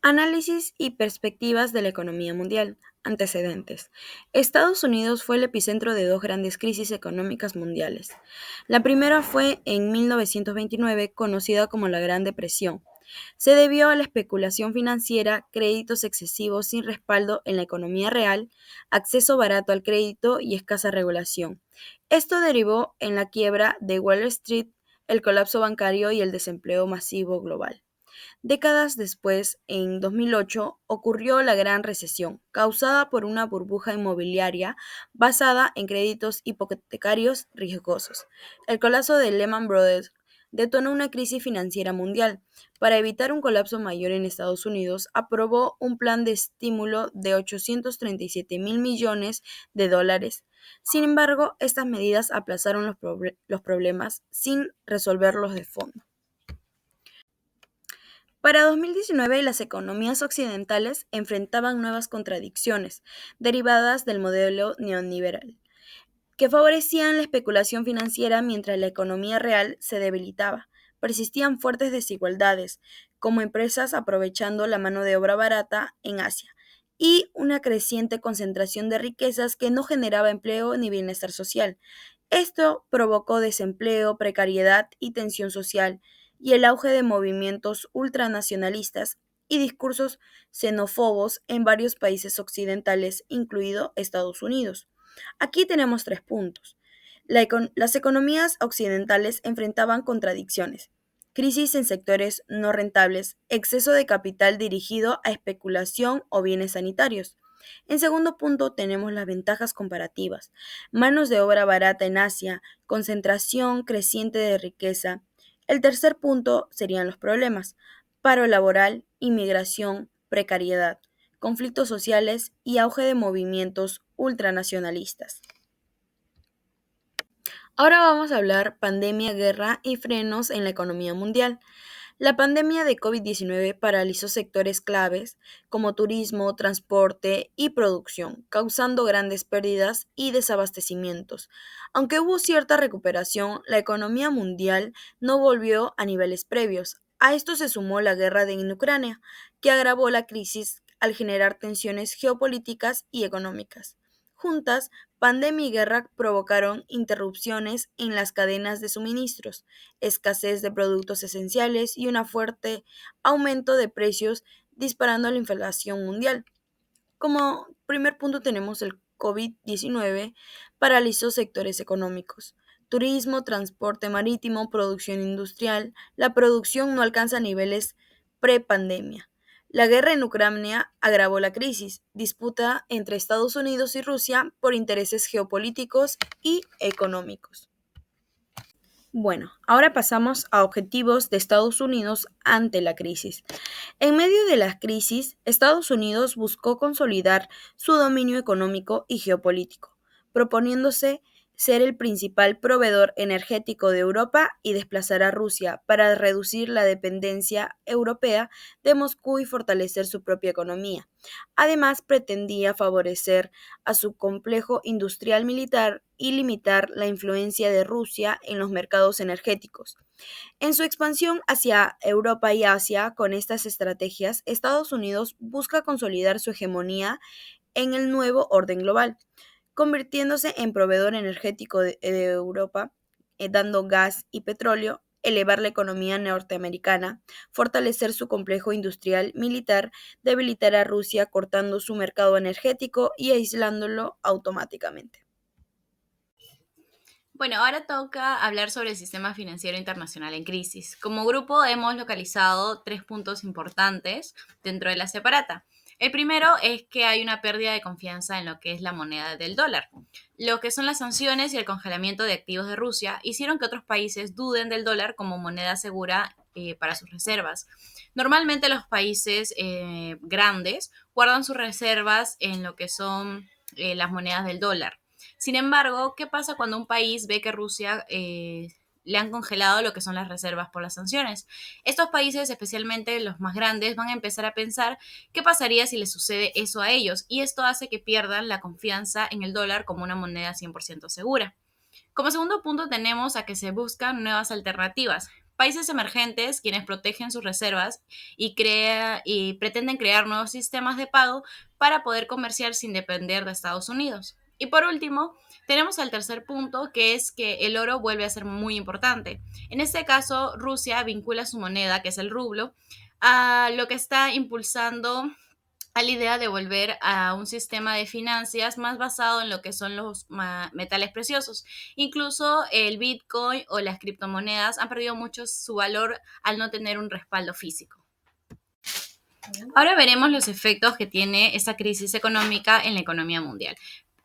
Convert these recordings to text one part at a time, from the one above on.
Análisis y perspectivas de la economía mundial. Antecedentes. Estados Unidos fue el epicentro de dos grandes crisis económicas mundiales. La primera fue en 1929, conocida como la Gran Depresión. Se debió a la especulación financiera, créditos excesivos sin respaldo en la economía real, acceso barato al crédito y escasa regulación. Esto derivó en la quiebra de Wall Street, el colapso bancario y el desempleo masivo global. Décadas después, en 2008, ocurrió la Gran Recesión, causada por una burbuja inmobiliaria basada en créditos hipotecarios riesgosos. El colapso de Lehman Brothers detonó una crisis financiera mundial. Para evitar un colapso mayor en Estados Unidos, aprobó un plan de estímulo de 837 mil millones de dólares. Sin embargo, estas medidas aplazaron los problemas sin resolverlos de fondo. Para 2019, las economías occidentales enfrentaban nuevas contradicciones derivadas del modelo neoliberal, que favorecían la especulación financiera mientras la economía real se debilitaba. Persistían fuertes desigualdades, como empresas aprovechando la mano de obra barata en Asia, y una creciente concentración de riquezas que no generaba empleo ni bienestar social. Esto provocó desempleo, precariedad y tensión social, y el auge de movimientos ultranacionalistas y discursos xenófobos en varios países occidentales, incluido Estados Unidos. Aquí tenemos tres puntos. Las economías occidentales enfrentaban contradicciones, crisis en sectores no rentables, exceso de capital dirigido a especulación o bienes sanitarios. En segundo punto tenemos las ventajas comparativas, manos de obra barata en Asia, concentración creciente de riqueza. El tercer punto serían los problemas, paro laboral, inmigración, precariedad, conflictos sociales y auge de movimientos ultranacionalistas. Ahora vamos a hablar pandemia, guerra y frenos en la economía mundial. La pandemia de COVID-19 paralizó sectores claves como turismo, transporte y producción, causando grandes pérdidas y desabastecimientos. Aunque hubo cierta recuperación, la economía mundial no volvió a niveles previos. A esto se sumó la guerra en Ucrania, que agravó la crisis al generar tensiones geopolíticas y económicas. Juntas, pandemia y guerra provocaron interrupciones en las cadenas de suministros, escasez de productos esenciales y un fuerte aumento de precios disparando la inflación mundial. Como primer punto tenemos el COVID-19 paralizó sectores económicos. Turismo, transporte marítimo, producción industrial. La producción no alcanza niveles pre-pandemia. La guerra en Ucrania agravó la crisis, disputa entre Estados Unidos y Rusia por intereses geopolíticos y económicos. Bueno, ahora pasamos a objetivos de Estados Unidos ante la crisis. En medio de la crisis, Estados Unidos buscó consolidar su dominio económico y geopolítico, proponiéndose ser el principal proveedor energético de Europa y desplazar a Rusia para reducir la dependencia europea de Moscú y fortalecer su propia economía. Además, pretendía favorecer a su complejo industrial militar y limitar la influencia de Rusia en los mercados energéticos. En su expansión hacia Europa y Asia, con estas estrategias, Estados Unidos busca consolidar su hegemonía en el nuevo orden global, convirtiéndose en proveedor energético de Europa, dando gas y petróleo, elevar la economía norteamericana, fortalecer su complejo industrial militar, debilitar a Rusia cortando su mercado energético y aislándolo automáticamente. Bueno, ahora toca hablar sobre el sistema financiero internacional en crisis. Como grupo hemos localizado tres puntos importantes dentro de la separata. El primero es que hay una pérdida de confianza en lo que es la moneda del dólar. Lo que son las sanciones y el congelamiento de activos de Rusia hicieron que otros países duden del dólar como moneda segura para sus reservas. Normalmente los países grandes guardan sus reservas en lo que son las monedas del dólar. Sin embargo, ¿qué pasa cuando un país ve que Rusia le han congelado lo que son las reservas por las sanciones? Estos países, especialmente los más grandes, van a empezar a pensar qué pasaría si les sucede eso a ellos, y esto hace que pierdan la confianza en el dólar como una moneda 100% segura. Como segundo punto tenemos a que se buscan nuevas alternativas. Países emergentes, quienes protegen sus reservas y pretenden crear nuevos sistemas de pago para poder comerciar sin depender de Estados Unidos. Y por último, tenemos al tercer punto, que es que el oro vuelve a ser muy importante. En este caso, Rusia vincula su moneda, que es el rublo, a lo que está impulsando a la idea de volver a un sistema de finanzas más basado en lo que son los metales preciosos. Incluso el Bitcoin o las criptomonedas han perdido mucho su valor al no tener un respaldo físico. Ahora veremos los efectos que tiene esta crisis económica en la economía mundial.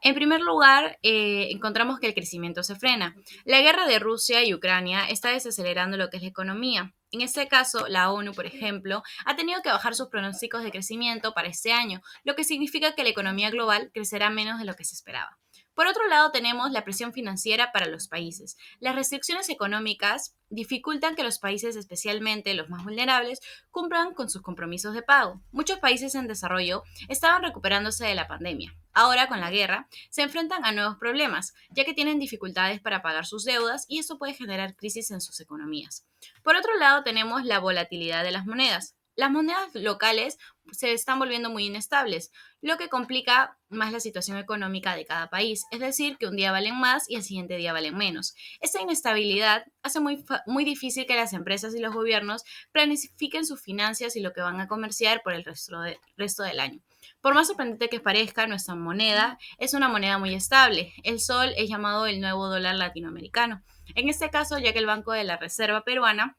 En primer lugar, encontramos que el crecimiento se frena. La guerra de Rusia y Ucrania está desacelerando lo que es la economía. En este caso, la ONU, por ejemplo, ha tenido que bajar sus pronósticos de crecimiento para este año, lo que significa que la economía global crecerá menos de lo que se esperaba. Por otro lado, tenemos la presión financiera para los países. Las restricciones económicas dificultan que los países, especialmente los más vulnerables, cumplan con sus compromisos de pago. Muchos países en desarrollo estaban recuperándose de la pandemia. Ahora, con la guerra, se enfrentan a nuevos problemas, ya que tienen dificultades para pagar sus deudas y eso puede generar crisis en sus economías. Por otro lado, tenemos la volatilidad de las monedas. Las monedas locales se están volviendo muy inestables, lo que complica más la situación económica de cada país, es decir, que un día valen más y el siguiente día valen menos. Esta inestabilidad hace muy difícil que las empresas y los gobiernos planifiquen sus finanzas y lo que van a comerciar por el resto del año. Por más sorprendente que parezca, nuestra moneda es una moneda muy estable. El sol es llamado el nuevo dólar latinoamericano. En este caso, ya que el Banco de la Reserva Peruana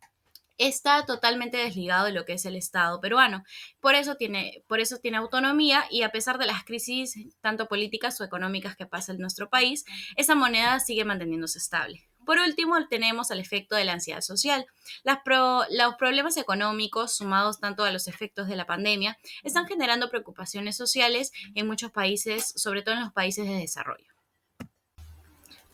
está totalmente desligado de lo que es el Estado peruano. Por eso tiene autonomía y a pesar de las crisis, tanto políticas o económicas que pasa en nuestro país, esa moneda sigue manteniéndose estable. Por último, tenemos el efecto de la ansiedad social. Los problemas económicos, sumados tanto a los efectos de la pandemia, están generando preocupaciones sociales en muchos países, sobre todo en los países de desarrollo.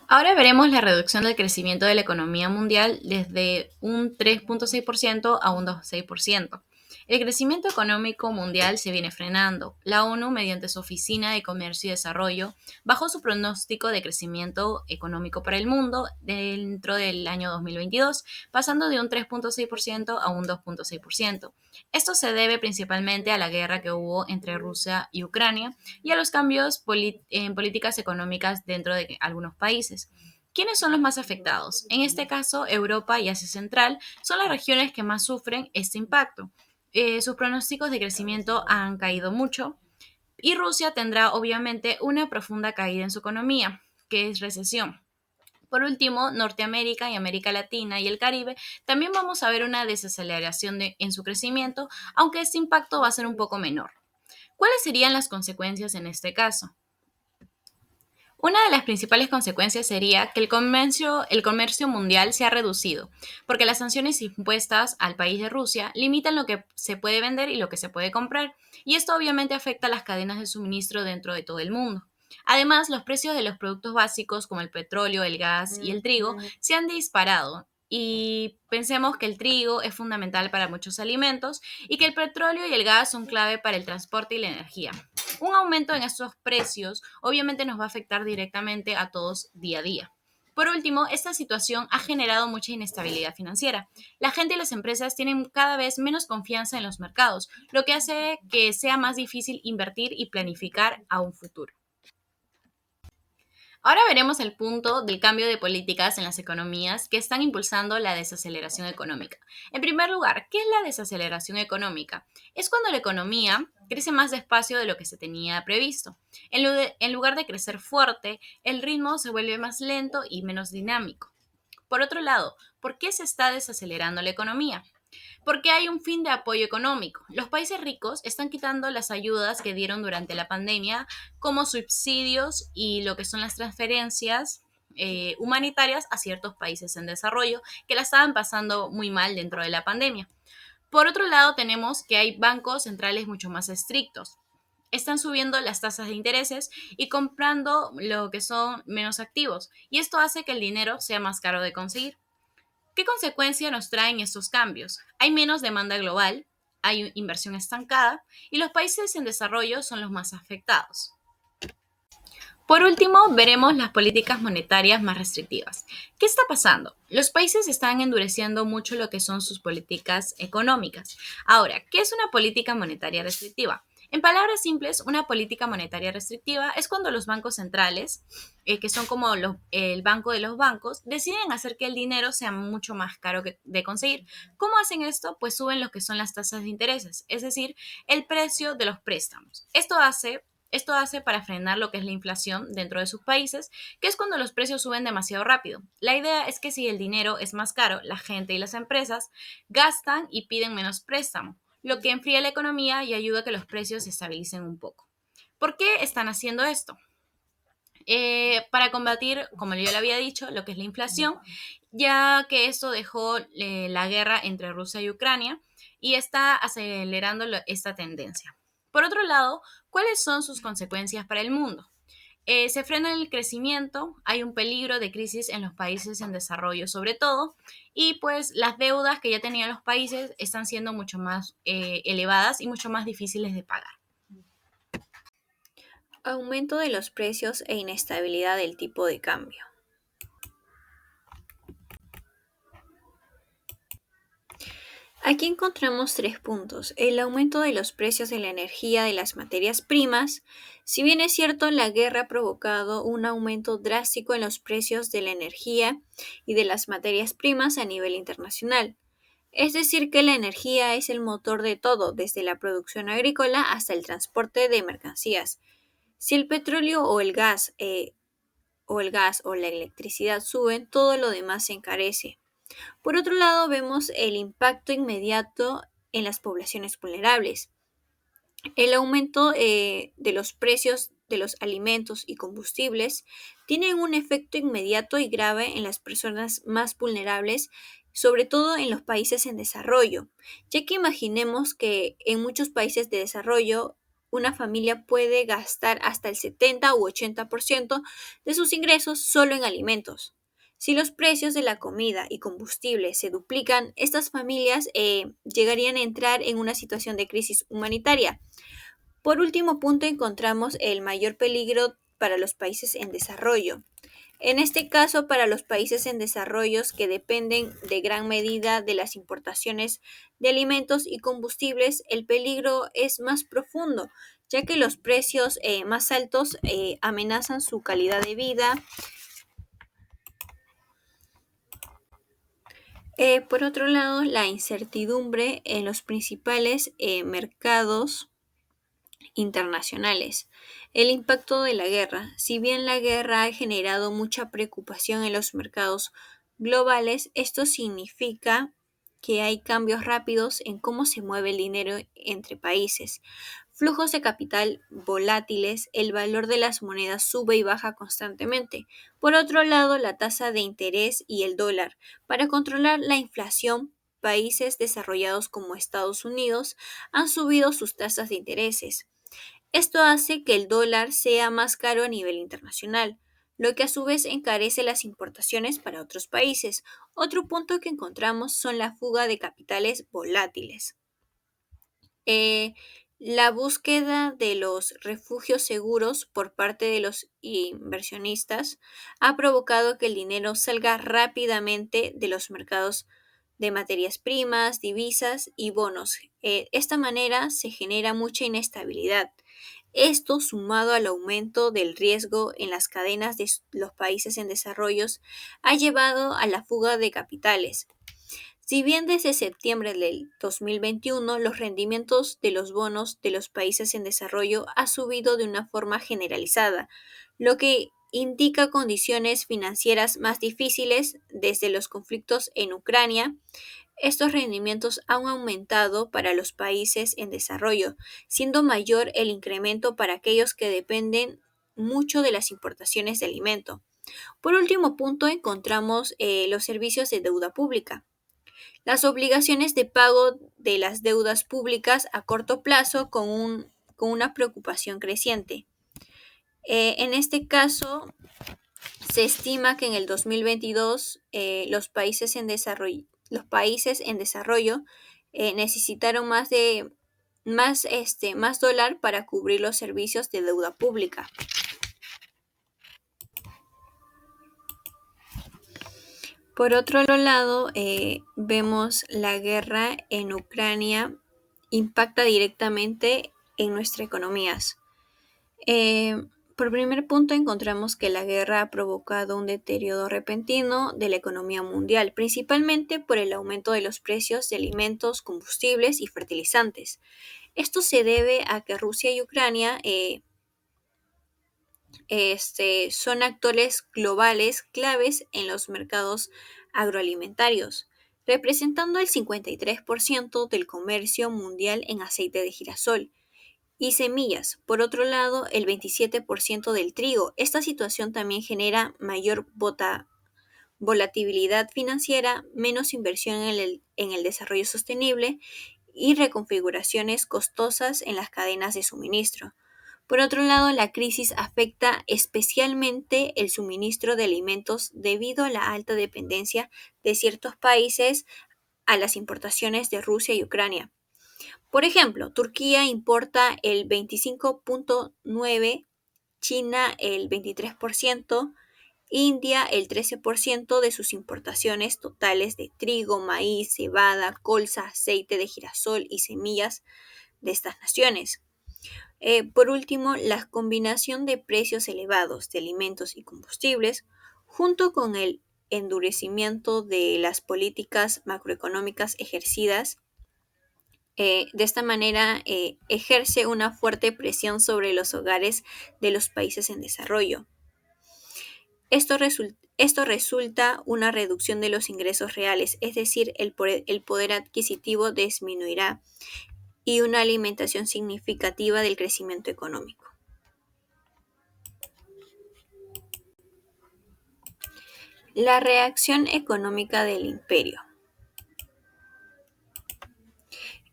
Ahora veremos la reducción del crecimiento de la economía mundial desde un 3,6% a un 2,6%. El crecimiento económico mundial se viene frenando. La ONU, mediante su Oficina de Comercio y Desarrollo, bajó su pronóstico de crecimiento económico para el mundo dentro del año 2022, pasando de un 3,6% a un 2,6%. Esto se debe principalmente a la guerra que hubo entre Rusia y Ucrania y a los cambios en políticas económicas dentro de algunos países. ¿Quiénes son los más afectados? En este caso, Europa y Asia Central son las regiones que más sufren este impacto. Sus pronósticos de crecimiento han caído mucho y Rusia tendrá obviamente una profunda caída en su economía, que es recesión. Por último, Norteamérica y América Latina y el Caribe también vamos a ver una desaceleración en su crecimiento, aunque este impacto va a ser un poco menor. ¿Cuáles serían las consecuencias en este caso? Una de las principales consecuencias sería que el comercio mundial se ha reducido, porque las sanciones impuestas al país de Rusia limitan lo que se puede vender y lo que se puede comprar, y esto obviamente afecta a las cadenas de suministro dentro de todo el mundo. Además, los precios de los productos básicos como el petróleo, el gas y el trigo se han disparado. Y pensemos que el trigo es fundamental para muchos alimentos y que el petróleo y el gas son clave para el transporte y la energía. Un aumento en estos precios obviamente nos va a afectar directamente a todos día a día. Por último, esta situación ha generado mucha inestabilidad financiera. La gente y las empresas tienen cada vez menos confianza en los mercados, lo que hace que sea más difícil invertir y planificar a un futuro. Ahora veremos el punto del cambio de políticas en las economías que están impulsando la desaceleración económica. En primer lugar, ¿qué es la desaceleración económica? Es cuando la economía crece más despacio de lo que se tenía previsto. En lugar de crecer fuerte, el ritmo se vuelve más lento y menos dinámico. Por otro lado, ¿por qué se está desacelerando la economía? Porque hay un fin de apoyo económico. Los países ricos están quitando las ayudas que dieron durante la pandemia, como subsidios y lo que son las transferencias humanitarias a ciertos países en desarrollo que la estaban pasando muy mal dentro de la pandemia. Por otro lado, tenemos que hay bancos centrales mucho más estrictos. Están subiendo las tasas de intereses y comprando lo que son menos activos, y esto hace que el dinero sea más caro de conseguir. ¿Qué consecuencia nos traen estos cambios? Hay menos demanda global, hay inversión estancada y los países en desarrollo son los más afectados. Por último, veremos las políticas monetarias más restrictivas. ¿Qué está pasando? Los países están endureciendo mucho lo que son sus políticas económicas. Ahora, ¿qué es una política monetaria restrictiva? En palabras simples, una política monetaria restrictiva es cuando los bancos centrales, que son como el banco de los bancos, deciden hacer que el dinero sea mucho más caro de conseguir. ¿Cómo hacen esto? Pues suben lo que son las tasas de intereses, es decir, el precio de los préstamos. Esto hace para frenar lo que es la inflación dentro de sus países, que es cuando los precios suben demasiado rápido. La idea es que si el dinero es más caro, la gente y las empresas gastan y piden menos préstamo, lo que enfría la economía y ayuda a que los precios se estabilicen un poco. ¿Por qué están haciendo esto? Para combatir, como yo le había dicho, lo que es la inflación, ya que esto dejó la guerra entre Rusia y Ucrania y está acelerando esta tendencia. Por otro lado, ¿cuáles son sus consecuencias para el mundo? Se frena el crecimiento, hay un peligro de crisis en los países en desarrollo sobre todo, y pues las deudas que ya tenían los países están siendo mucho más elevadas y mucho más difíciles de pagar. Aumento de los precios e inestabilidad del tipo de cambio. Aquí encontramos tres puntos. El aumento de los precios de la energía de las materias primas. Si bien es cierto, la guerra ha provocado un aumento drástico en los precios de la energía y de las materias primas a nivel internacional. Es decir, que la energía es el motor de todo, desde la producción agrícola hasta el transporte de mercancías. Si el petróleo o la electricidad suben, todo lo demás se encarece. Por otro lado, vemos el impacto inmediato en las poblaciones vulnerables. El aumento de los precios de los alimentos y combustibles tiene un efecto inmediato y grave en las personas más vulnerables, sobre todo en los países en desarrollo, ya que imaginemos que en muchos países de desarrollo una familia puede gastar hasta el 70 u 80% de sus ingresos solo en alimentos. Si los precios de la comida y combustible se duplican, estas familias llegarían a entrar en una situación de crisis humanitaria. Por último punto encontramos el mayor peligro para los países en desarrollo. En este caso, para los países en desarrollo que dependen de gran medida de las importaciones de alimentos y combustibles, el peligro es más profundo, ya que los precios más altos amenazan su calidad de vida. Por otro lado, la incertidumbre en los principales mercados internacionales. El impacto de la guerra. Si bien la guerra ha generado mucha preocupación en los mercados globales, esto significa que hay cambios rápidos en cómo se mueve el dinero entre países. Flujos de capital volátiles, el valor de las monedas sube y baja constantemente. Por otro lado, la tasa de interés y el dólar. Para controlar la inflación, países desarrollados como Estados Unidos han subido sus tasas de intereses. Esto hace que el dólar sea más caro a nivel internacional, lo que a su vez encarece las importaciones para otros países. Otro punto que encontramos son la fuga de capitales volátiles. Eh, la búsqueda de los refugios seguros por parte de los inversionistas ha provocado que el dinero salga rápidamente de los mercados de materias primas, divisas y bonos. De esta manera se genera mucha inestabilidad. Esto, sumado al aumento del riesgo en las cadenas de los países en desarrollo, ha llevado a la fuga de capitales. Si bien desde septiembre del 2021 los rendimientos de los bonos de los países en desarrollo ha subido de una forma generalizada, lo que indica condiciones financieras más difíciles desde los conflictos en Ucrania. Estos rendimientos han aumentado para los países en desarrollo, siendo mayor el incremento para aquellos que dependen mucho de las importaciones de alimento. Por último punto, encontramos los servicios de deuda pública. Las obligaciones de pago de las deudas públicas a corto plazo con una preocupación creciente. En este caso, se estima que en el 2022 los países en desarrollo necesitaron más dólar para cubrir los servicios de deuda pública. Por otro lado, vemos la guerra en Ucrania impacta directamente en nuestras economías. Eh, por primer punto, encontramos que la guerra ha provocado un deterioro repentino de la economía mundial, principalmente por el aumento de los precios de alimentos, combustibles y fertilizantes. Esto se debe a que Rusia y Ucrania son actores globales claves en los mercados agroalimentarios, representando el 53% del comercio mundial en aceite de girasol y semillas. Por otro lado, el 27% del trigo. Esta situación también genera mayor volatilidad financiera, menos inversión en el desarrollo sostenible y reconfiguraciones costosas en las cadenas de suministro. Por otro lado, la crisis afecta especialmente el suministro de alimentos debido a la alta dependencia de ciertos países a las importaciones de Rusia y Ucrania. Por ejemplo, Turquía importa el 25.9%, China el 23%, India el 13% de sus importaciones totales de trigo, maíz, cebada, colza, aceite de girasol y semillas de estas naciones. Por último, la combinación de precios elevados de alimentos y combustibles, junto con el endurecimiento de las políticas macroeconómicas ejercidas, de esta manera ejerce una fuerte presión sobre los hogares de los países en desarrollo. Esto resulta una reducción de los ingresos reales, es decir, el poder adquisitivo disminuirá y una alimentación significativa del crecimiento económico. La reacción económica del imperio.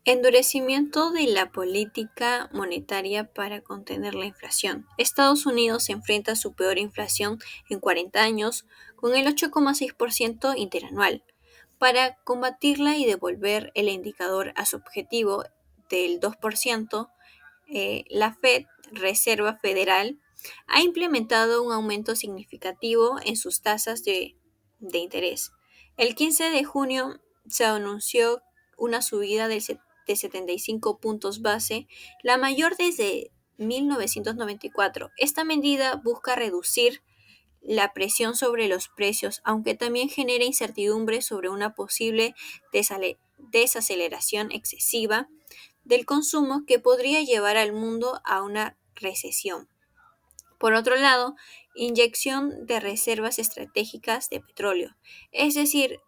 Endurecimiento de la política monetaria para contener la inflación. Estados Unidos se enfrenta a su peor inflación en 40 años, con el 8,6% interanual. Para combatirla y devolver el indicador a su objetivo del 2%, la Fed, Reserva Federal, ha implementado un aumento significativo en sus tasas de interés. El 15 de junio se anunció una subida de 75 puntos base, la mayor desde 1994. Esta medida busca reducir la presión sobre los precios, aunque también genera incertidumbre sobre una posible desaceleración excesiva del consumo que podría llevar al mundo a una recesión. Por otro lado, inyección de reservas estratégicas de petróleo, es decir,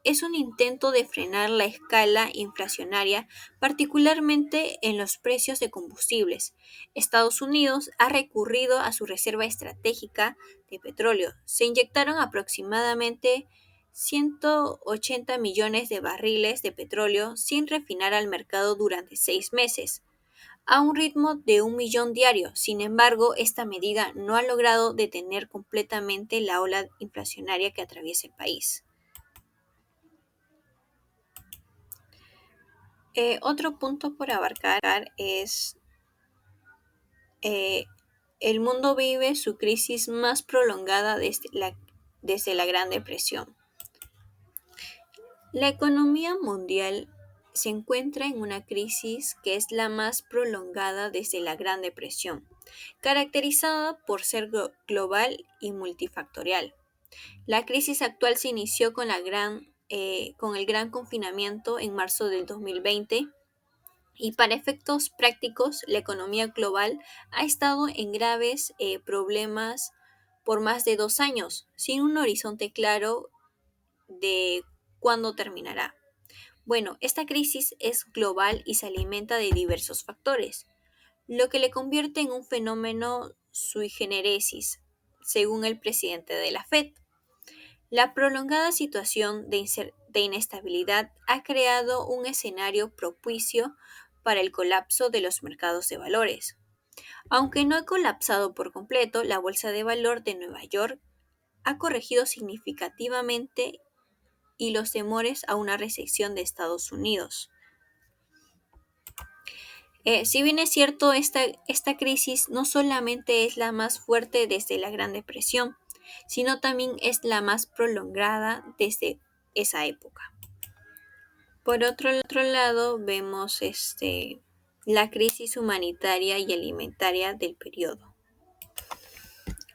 es un intento de frenar la escala inflacionaria, particularmente en los precios de combustibles. Estados Unidos ha recurrido a su reserva estratégica de petróleo. Se inyectaron aproximadamente 180 millones de barriles de petróleo sin refinar al mercado durante 6 meses, a un ritmo de 1 millón diario. Sin embargo, esta medida no ha logrado detener completamente la ola inflacionaria que atraviesa el país. Otro punto por abarcar es eh, el mundo vive su crisis más prolongada desde la Gran Depresión. La economía mundial se encuentra en una crisis que es la más prolongada desde la Gran Depresión, caracterizada por ser global y multifactorial. La crisis actual se inició con el gran confinamiento en marzo del 2020. Y para efectos prácticos, la economía global ha estado en graves problemas por más de 2 años, sin un horizonte claro de cuándo terminará. Bueno, esta crisis es global y se alimenta de diversos factores, lo que le convierte en un fenómeno sui generis, según el presidente de la Fed. La prolongada situación de inestabilidad ha creado un escenario propicio para el colapso de los mercados de valores. Aunque no ha colapsado por completo, la Bolsa de Valor de Nueva York ha corregido significativamente y los temores a una recesión de Estados Unidos. Si bien es cierto, esta crisis no solamente es la más fuerte desde la Gran Depresión, sino también es la más prolongada desde esa época. Por otro lado, vemos la crisis humanitaria y alimentaria del periodo.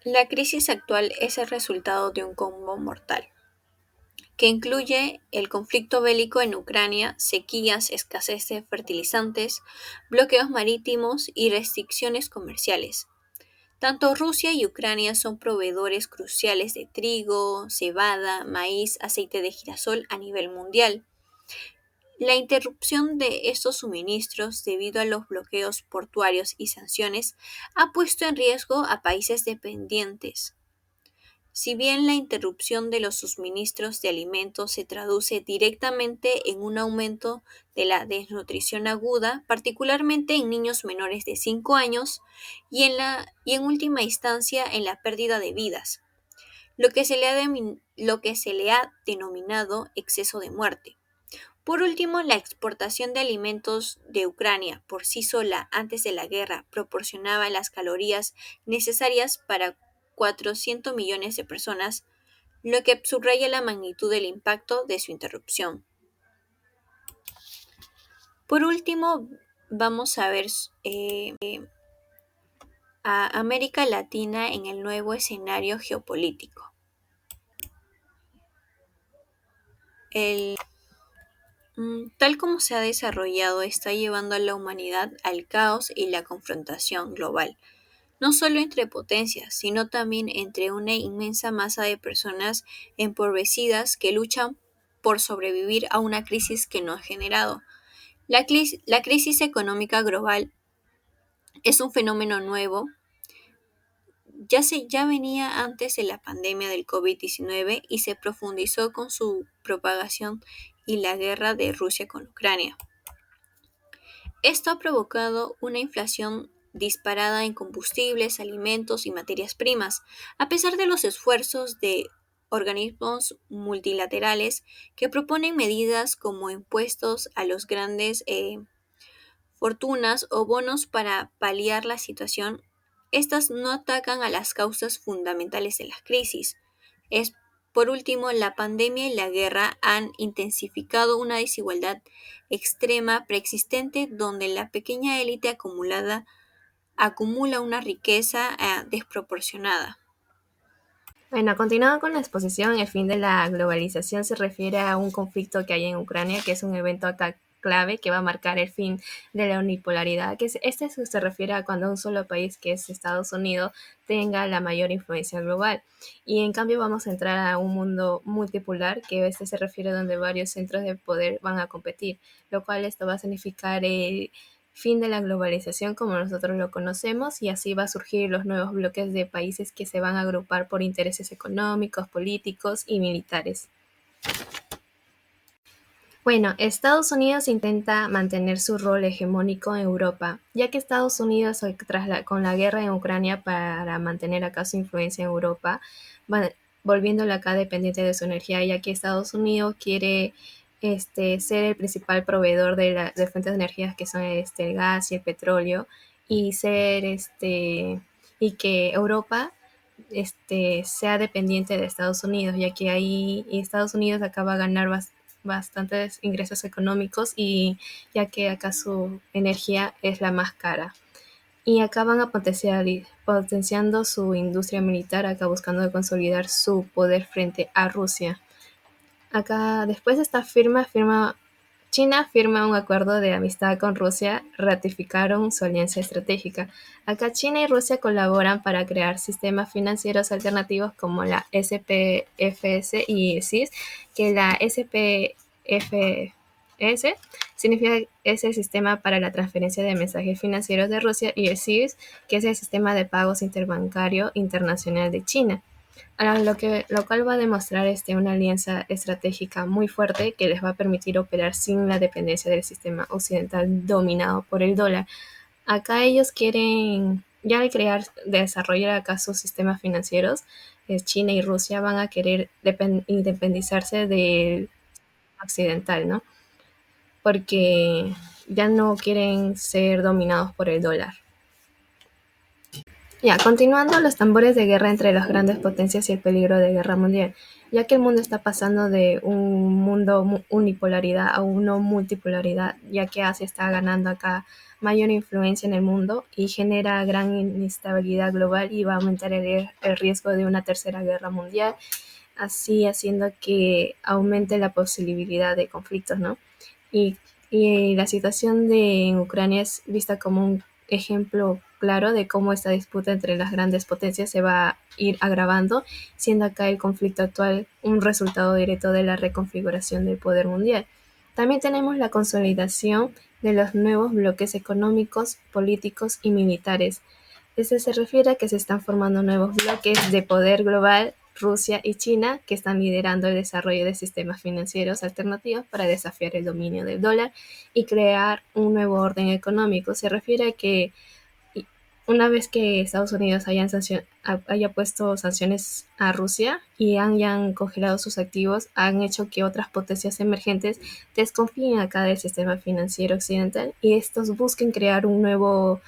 La crisis actual es el resultado de un combo mortal, que incluye el conflicto bélico en Ucrania, sequías, escasez de fertilizantes, bloqueos marítimos y restricciones comerciales. Tanto Rusia y Ucrania son proveedores cruciales de trigo, cebada, maíz, aceite de girasol a nivel mundial. La interrupción de estos suministros debido a los bloqueos portuarios y sanciones ha puesto en riesgo a países dependientes. Si bien la interrupción de los suministros de alimentos se traduce directamente en un aumento de la desnutrición aguda, particularmente en niños menores de 5 años, y en última instancia en la pérdida de vidas, lo que se le ha denominado exceso de muerte. Por último, la exportación de alimentos de Ucrania por sí sola antes de la guerra proporcionaba las calorías necesarias para 400 millones de personas, lo que subraya la magnitud del impacto de su interrupción. Por último, vamos a ver a América Latina en el nuevo escenario geopolítico. Tal como se ha desarrollado, está llevando a la humanidad al caos y la confrontación global, no solo entre potencias, sino también entre una inmensa masa de personas empobrecidas que luchan por sobrevivir a una crisis que no ha generado. La crisis económica global es un fenómeno nuevo, ya venía antes de la pandemia del COVID-19 y se profundizó con su propagación y la guerra de Rusia con Ucrania. Esto ha provocado una inflación disparada en combustibles, alimentos y materias primas, a pesar de los esfuerzos de organismos multilaterales que proponen medidas como impuestos a los grandes fortunas o bonos para paliar la situación. Estas no atacan a las causas fundamentales de la crisis. Por último, la pandemia y la guerra han intensificado una desigualdad extrema preexistente donde la pequeña élite acumula una riqueza desproporcionada. Bueno, continuando con la exposición, el fin de la globalización se refiere a un conflicto que hay en Ucrania, que es un evento clave que va a marcar el fin de la unipolaridad, se refiere a cuando un solo país, que es Estados Unidos, tenga la mayor influencia global. Y en cambio vamos a entrar a un mundo multipolar, que se refiere a donde varios centros de poder van a competir, lo cual esto va a significar el fin de la globalización como nosotros lo conocemos, y así va a surgir los nuevos bloques de países que se van a agrupar por intereses económicos, políticos y militares. Bueno, Estados Unidos intenta mantener su rol hegemónico en Europa, ya que Estados Unidos, con la guerra en Ucrania para mantener acá su influencia en Europa, volviéndola acá dependiente de su energía, ya que Estados Unidos quiere ser el principal proveedor de fuentes de energía que son el gas y el petróleo, y y que Europa sea dependiente de Estados Unidos, ya que ahí Estados Unidos acaba a ganar bastantes ingresos económicos, y ya que acá su energía es la más cara. Y acá van a potenciando su industria militar, acá buscando consolidar su poder frente a Rusia. Acá, después de esta China firma un acuerdo de amistad con Rusia, ratificaron su alianza estratégica. Acá China y Rusia colaboran para crear sistemas financieros alternativos como la SPFS y SIS, que la SPFS significa es el sistema para la transferencia de mensajes financieros de Rusia, y el SIS, que es el sistema de pagos interbancario internacional de China. Lo cual va a demostrar una alianza estratégica muy fuerte que les va a permitir operar sin la dependencia del sistema occidental dominado por el dólar. Acá ellos quieren, ya al desarrollar acá sus sistemas financieros, China y Rusia van a querer independizarse del occidental, ¿no? Porque ya no quieren ser dominados por el dólar. Ya, continuando los tambores de guerra entre las grandes potencias y el peligro de guerra mundial, ya que el mundo está pasando de un mundo unipolaridad a una multipolaridad, ya que Asia está ganando acá mayor influencia en el mundo y genera gran inestabilidad global y va a aumentar el riesgo de una tercera guerra mundial, así haciendo que aumente la posibilidad de conflictos, ¿no? Y, y la situación en Ucrania es vista como un ejemplo claro de cómo esta disputa entre las grandes potencias se va a ir agravando, siendo acá el conflicto actual un resultado directo de la reconfiguración del poder mundial. También tenemos la consolidación de los nuevos bloques económicos, políticos y militares. Este se refiere a que se están formando nuevos bloques de poder global, Rusia y China, que están liderando el desarrollo de sistemas financieros alternativos para desafiar el dominio del dólar y crear un nuevo orden económico. Se refiere a que una vez que Estados Unidos haya puesto sanciones a Rusia y hayan congelado sus activos, han hecho que otras potencias emergentes desconfíen acá del sistema financiero occidental y estos busquen crear nuevos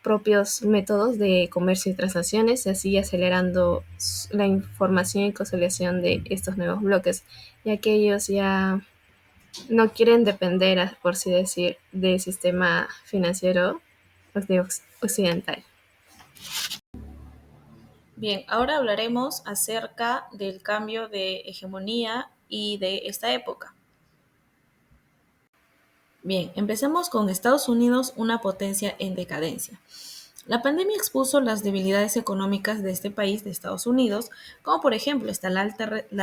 propios métodos de comercio y transacciones, así acelerando la información y consolidación de estos nuevos bloques, ya que ellos ya no quieren depender, por así decir, del sistema financiero occidental. Bien, ahora hablaremos acerca del cambio de hegemonía y de esta época. Bien, empecemos con Estados Unidos, una potencia en decadencia. La pandemia expuso las debilidades económicas de este país, de Estados Unidos, como por ejemplo está la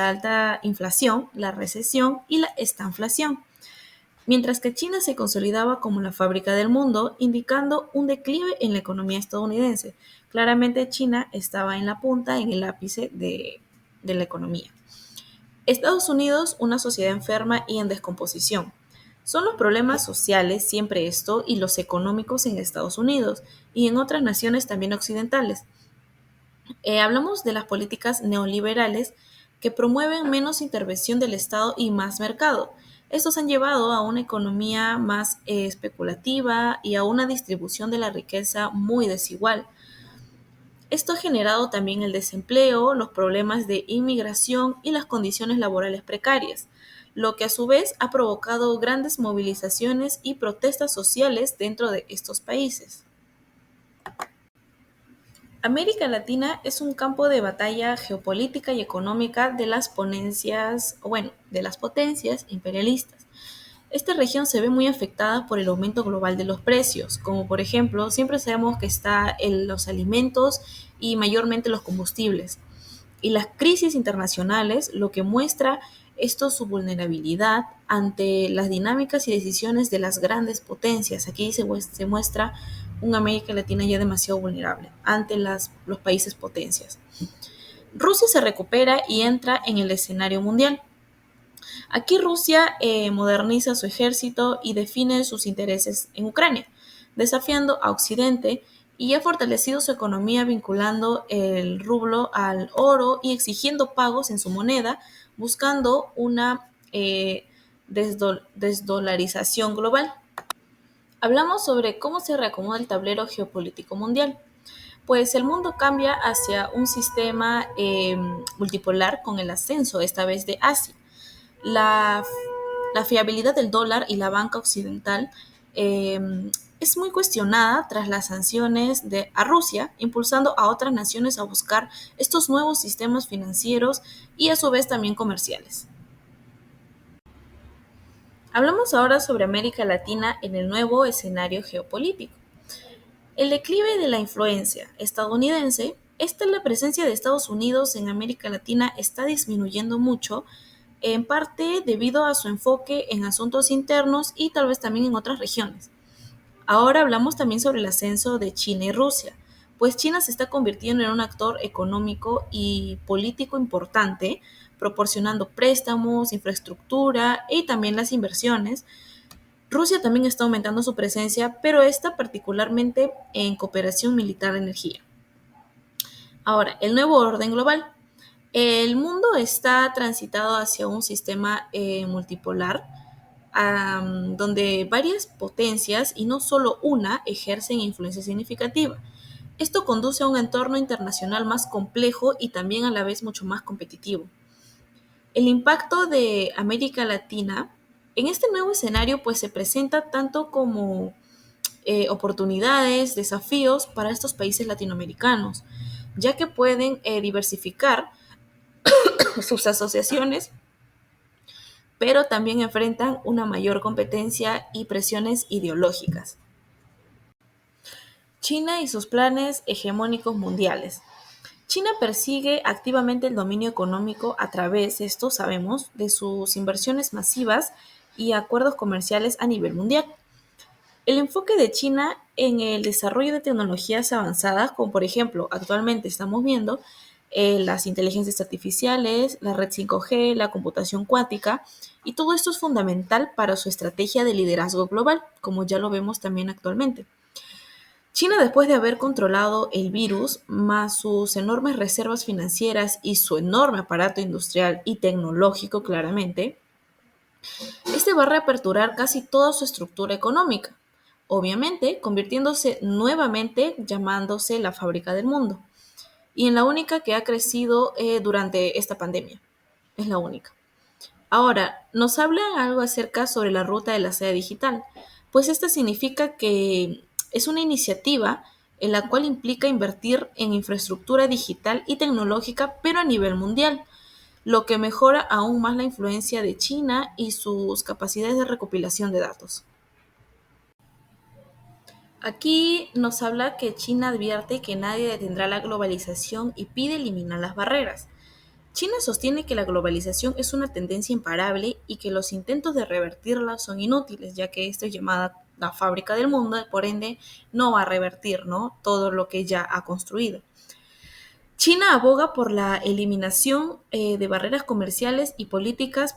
alta inflación, la recesión y la estanflación, mientras que China se consolidaba como la fábrica del mundo, indicando un declive en la economía estadounidense. Claramente China estaba en la punta, en el ápice de la economía. Estados Unidos, una sociedad enferma y en descomposición. Son los problemas sociales, siempre esto, y los económicos en Estados Unidos y en otras naciones también occidentales. Hablamos de las políticas neoliberales que promueven menos intervención del Estado y más mercado. Estos han llevado a una economía más especulativa y a una distribución de la riqueza muy desigual. Esto ha generado también el desempleo, los problemas de inmigración y las condiciones laborales precarias, lo que a su vez ha provocado grandes movilizaciones y protestas sociales dentro de estos países. América Latina es un campo de batalla geopolítica y económica de las de las potencias imperialistas. Esta región se ve muy afectada por el aumento global de los precios, como por ejemplo, siempre sabemos que está en los alimentos y mayormente los combustibles. Y las crisis internacionales, lo que muestra esto su vulnerabilidad ante las dinámicas y decisiones de las grandes potencias. Aquí se muestra una América Latina ya demasiado vulnerable ante los países potencias. Rusia se recupera y entra en el escenario mundial. Aquí Rusia moderniza su ejército y define sus intereses en Ucrania, desafiando a Occidente y ha fortalecido su economía vinculando el rublo al oro y exigiendo pagos en su moneda, buscando una desdolarización global. Hablamos sobre cómo se reacomoda el tablero geopolítico mundial. Pues el mundo cambia hacia un sistema multipolar con el ascenso, esta vez de Asia. La, la fiabilidad del dólar y la banca occidental eh, es muy cuestionada tras las sanciones a Rusia, impulsando a otras naciones a buscar estos nuevos sistemas financieros y a su vez también comerciales. Hablamos ahora sobre América Latina en el nuevo escenario geopolítico. El declive de la influencia estadounidense, la presencia de Estados Unidos en América Latina está disminuyendo mucho, en parte debido a su enfoque en asuntos internos y tal vez también en otras regiones. Ahora hablamos también sobre el ascenso de China y Rusia, pues China se está convirtiendo en un actor económico y político importante, proporcionando préstamos, infraestructura y también las inversiones. Rusia también está aumentando su presencia, pero esta particularmente en cooperación militar de energía. Ahora, el nuevo orden global. El mundo está transitado hacia un sistema multipolar, donde varias potencias y no solo una ejercen influencia significativa. Esto conduce a un entorno internacional más complejo y también a la vez mucho más competitivo. El impacto de América Latina en este nuevo escenario pues se presenta tanto como oportunidades, desafíos para estos países latinoamericanos, ya que pueden diversificar sus asociaciones, pero también enfrentan una mayor competencia y presiones ideológicas. China y sus planes hegemónicos mundiales. China persigue activamente el dominio económico a través, esto sabemos, de sus inversiones masivas y acuerdos comerciales a nivel mundial. El enfoque de China en el desarrollo de tecnologías avanzadas, como por ejemplo actualmente estamos viendo las inteligencias artificiales, la red 5G, la computación cuántica, y todo esto es fundamental para su estrategia de liderazgo global, como ya lo vemos también actualmente. China, después de haber controlado el virus, más sus enormes reservas financieras y su enorme aparato industrial y tecnológico claramente, este va a reaperturar casi toda su estructura económica, obviamente convirtiéndose nuevamente llamándose la fábrica del mundo, y en la única que ha crecido durante esta pandemia. Es la única. Ahora, nos hablan algo acerca sobre la ruta de la seda digital, pues esta significa que es una iniciativa en la cual implica invertir en infraestructura digital y tecnológica, pero a nivel mundial, lo que mejora aún más la influencia de China y sus capacidades de recopilación de datos. Aquí nos habla que China advierte que nadie detendrá la globalización y pide eliminar las barreras. China sostiene que la globalización es una tendencia imparable y que los intentos de revertirla son inútiles, ya que esto es llamada la fábrica del mundo, y por ende no va a revertir, ¿no?, todo lo que ya ha construido. China aboga por la eliminación de barreras comerciales y políticas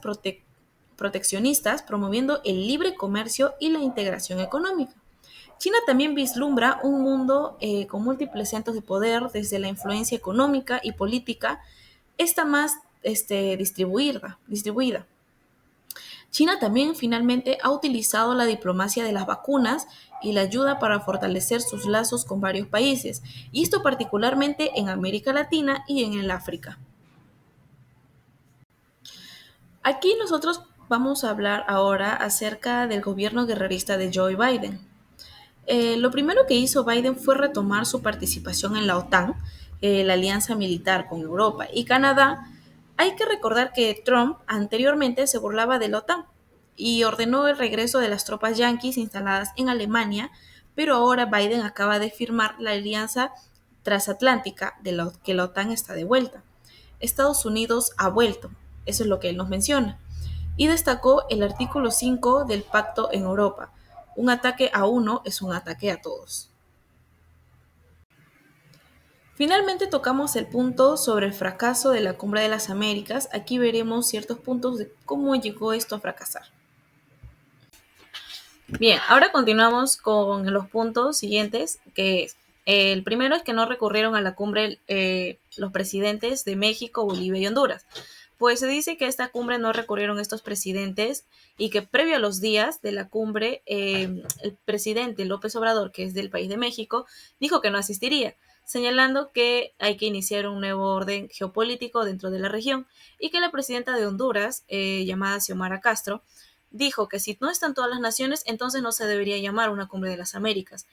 proteccionistas, promoviendo el libre comercio y la integración económica. China también vislumbra un mundo con múltiples centros de poder, desde la influencia económica y política, esta más distribuida. China también finalmente ha utilizado la diplomacia de las vacunas y la ayuda para fortalecer sus lazos con varios países, y esto particularmente en América Latina y en el África. Aquí nosotros vamos a hablar ahora acerca del gobierno guerrerista de Joe Biden. Lo primero que hizo Biden fue retomar su participación en la OTAN, la alianza militar con Europa y Canadá. Hay que recordar que Trump anteriormente se burlaba de la OTAN y ordenó el regreso de las tropas yanquis instaladas en Alemania, pero ahora Biden acaba de firmar la alianza transatlántica que la OTAN está de vuelta. Estados Unidos ha vuelto, eso es lo que él nos menciona, y destacó el artículo 5 del Pacto en Europa: un ataque a uno es un ataque a todos. Finalmente tocamos el punto sobre el fracaso de la Cumbre de las Américas. Aquí veremos ciertos puntos de cómo llegó esto a fracasar. Bien, ahora continuamos con los puntos siguientes, que es, el primero es que no recurrieron a la cumbre los presidentes de México, Bolivia y Honduras. Pues se dice que a esta cumbre no recurrieron estos presidentes y que previo a los días de la cumbre, el presidente López Obrador, que es del país de México, dijo que no asistiría, señalando que hay que iniciar un nuevo orden geopolítico dentro de la región, y que la presidenta de Honduras, llamada Xiomara Castro, dijo que si no están todas las naciones, entonces no se debería llamar una cumbre de las Américas.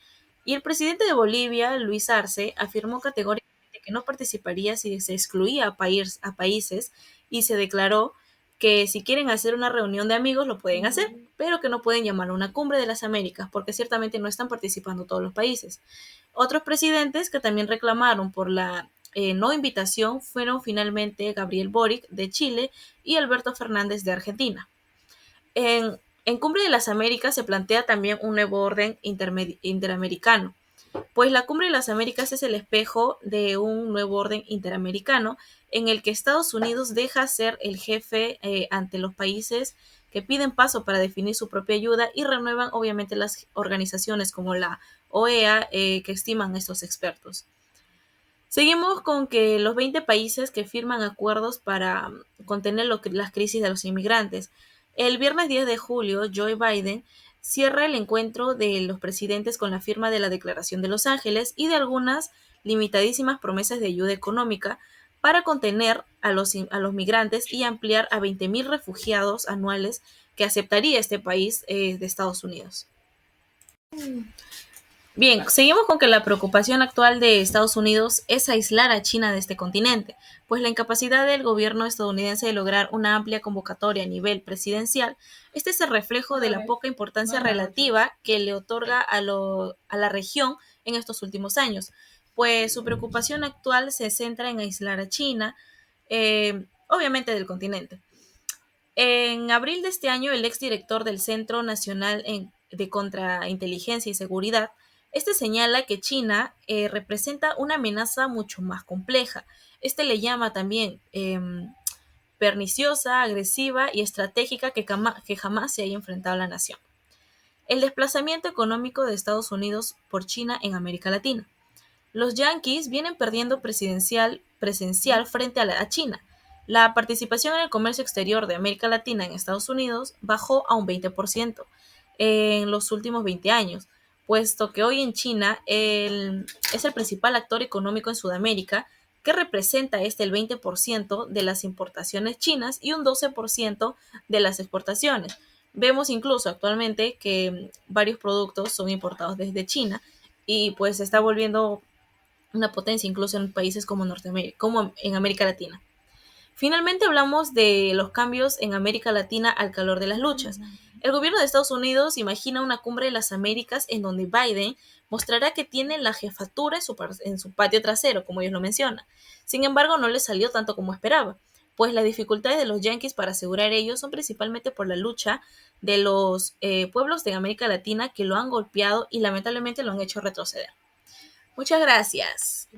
Y el presidente de Bolivia, Luis Arce, afirmó categóricamente que no participaría si se excluía a países, y se declaró que si quieren hacer una reunión de amigos lo pueden hacer, pero que no pueden llamar una cumbre de las Américas porque ciertamente no están participando todos los países. Otros presidentes que también reclamaron por la no invitación fueron finalmente Gabriel Boric de Chile y Alberto Fernández de Argentina. En Cumbre de las Américas se plantea también un nuevo orden interamericano, pues la Cumbre de las Américas es el espejo de un nuevo orden interamericano en el que Estados Unidos deja ser el jefe ante los países que piden paso para definir su propia ayuda, y renuevan obviamente las organizaciones como la OEA que estiman estos expertos. Seguimos con que los 20 países que firman acuerdos para contener las crisis de los inmigrantes. El viernes 10 de julio, Joe Biden cierra el encuentro de los presidentes con la firma de la Declaración de Los Ángeles y de algunas limitadísimas promesas de ayuda económica para contener a los migrantes y ampliar a 20.000 refugiados anuales que aceptaría este país de Estados Unidos. Bien, seguimos con que la preocupación actual de Estados Unidos es aislar a China de este continente, pues la incapacidad del gobierno estadounidense de lograr una amplia convocatoria a nivel presidencial, este es el reflejo de la poca importancia relativa que le otorga a la región en estos últimos años, pues su preocupación actual se centra en aislar a China, obviamente del continente. En abril de este año, el exdirector del Centro Nacional de Contrainteligencia y Seguridad, este señala que China representa una amenaza mucho más compleja. Este le llama también perniciosa, agresiva y estratégica que jamás se haya enfrentado a la nación. El desplazamiento económico de Estados Unidos por China en América Latina. Los yanquis vienen perdiendo presencial frente a China. La participación en el comercio exterior de América Latina en Estados Unidos bajó a un 20% en los últimos 20 años, puesto que hoy en China es el principal actor económico en Sudamérica, que representa el 20% de las importaciones chinas y un 12% de las exportaciones. Vemos incluso actualmente que varios productos son importados desde China y pues se está volviendo una potencia incluso en países como Norteamérica, como en América Latina. Finalmente hablamos de los cambios en América Latina al calor de las luchas. El gobierno de Estados Unidos imagina una cumbre de las Américas en donde Biden mostrará que tiene la jefatura en su patio trasero, como ellos lo mencionan. Sin embargo, no le salió tanto como esperaba, pues las dificultades de los yanquis para asegurar ello son principalmente por la lucha de los pueblos de América Latina que lo han golpeado y lamentablemente lo han hecho retroceder. Muchas gracias.